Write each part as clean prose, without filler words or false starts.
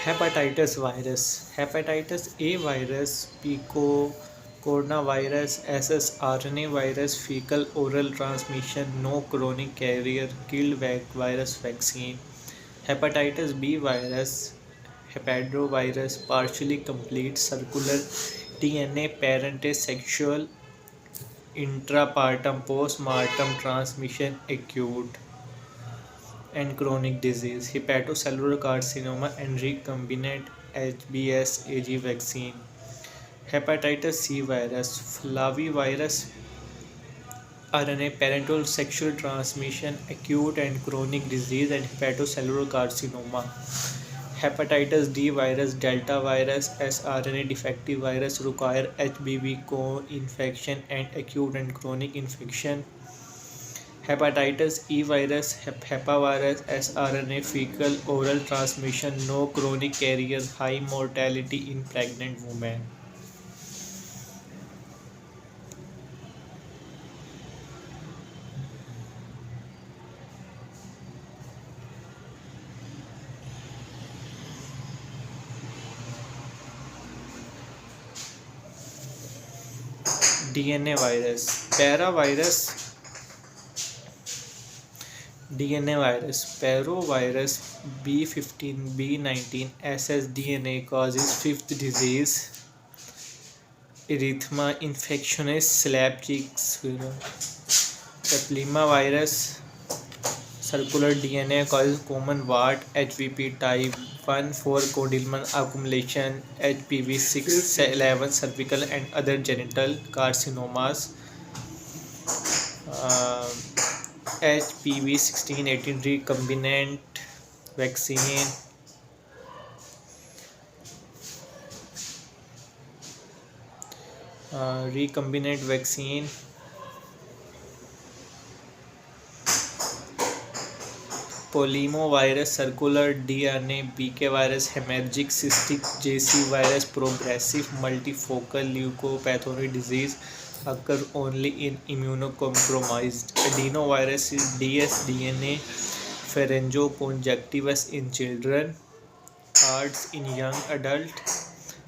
Hepatitis virus. Hepatitis A virus, picornavirus, ssRNA virus, fecal oral transmission, no chronic carrier, killed virus vaccine. Hepatitis B virus, hepadovirus, partially complete circular DNA parent-sexual intrapartum postmortem transmission acute and chronic disease, hepatocellular carcinoma and recombinant HBsAg vaccine, hepatitis C virus, flavivirus RNA parental sexual transmission, acute and chronic disease and hepatocellular carcinoma, hepatitis D virus, delta virus, sRNA defective virus require HBV co-infection and acute and chronic infection, hepatitis E virus, hepavirus, sRNA fecal oral transmission, no chronic carriers, high mortality in pregnant women. DNA virus, paravirus, DNA virus, parovirus B15 B19 ssDNA causes fifth disease, erythema infectionis slapchicks, papillomavirus circular DNA causes common wart, HVP type 1 for condylarm accumulation, HPV6-11 cervical and other genital carcinomas, HPV 16-18 recombinant vaccine, recombinant vaccine, polyomavirus circular DNA, BK virus, hemorrhagic cystic JC virus, progressive multifocal leukopathology disease occur only in immunocompromised. Adenovirus is dsDNA, pharyngoconjunctivis in children, ARDS in young adult,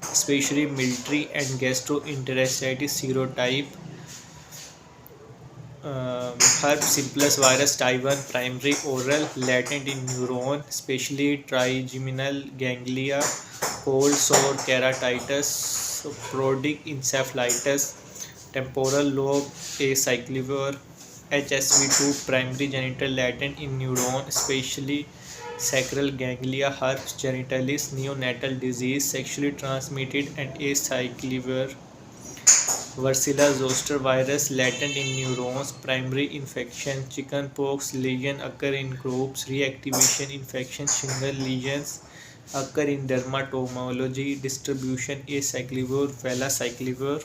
especially military and gastroenteritis serotype. Herpes simplex virus type 1 primary oral latent in neuron, especially trigeminal ganglia, cold sore keratitis, prodic encephalitis, temporal lobe acyclovir, HSV2 primary genital latent in neuron, especially sacral ganglia, herpes genitalis, neonatal disease, sexually transmitted and acyclovir. Varicella zoster virus latent in neurons, primary infection, chickenpox lesion occur in groups, reactivation infection, shingle lesions occur in dermatology, distribution acyclovir, valacyclovir,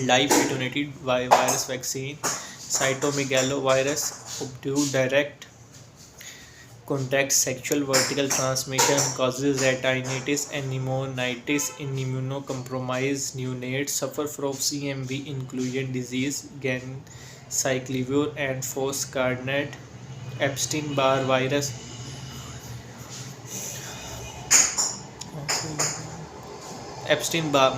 live attenuated virus vaccine, cytomegalovirus, obtuse direct contact sexual vertical transmission causes retinitis and pneumonitis in immunocompromised neonates suffer from CMV inclusion disease, ganciclovir and foscarnet, Epstein-Barr virus, Epstein-Barr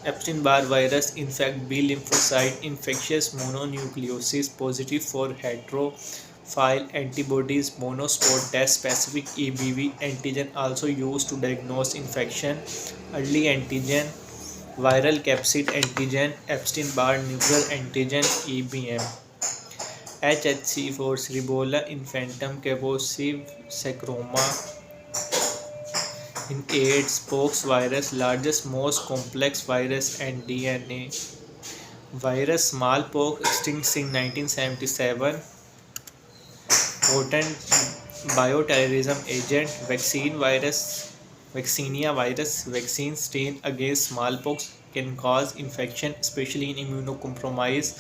Epstein-Barr virus infect B lymphocyte infectious mononucleosis positive for heterophile antibodies monosport test specific EBV antigen also used to diagnose infection early antigen viral capsid antigen Epstein-Barr nuclear antigen EBM HHC4 Cerebella infantum caposive sarcoma in AIDS, pox virus, largest, most complex virus and DNA virus, smallpox extinct in 1977, potent bioterrorism agent, vaccinia virus, vaccine strain against smallpox can cause infection, especially in immunocompromised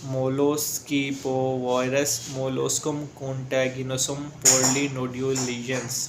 molluscipovirus, molluscum contagiosusum, poorly nodule lesions.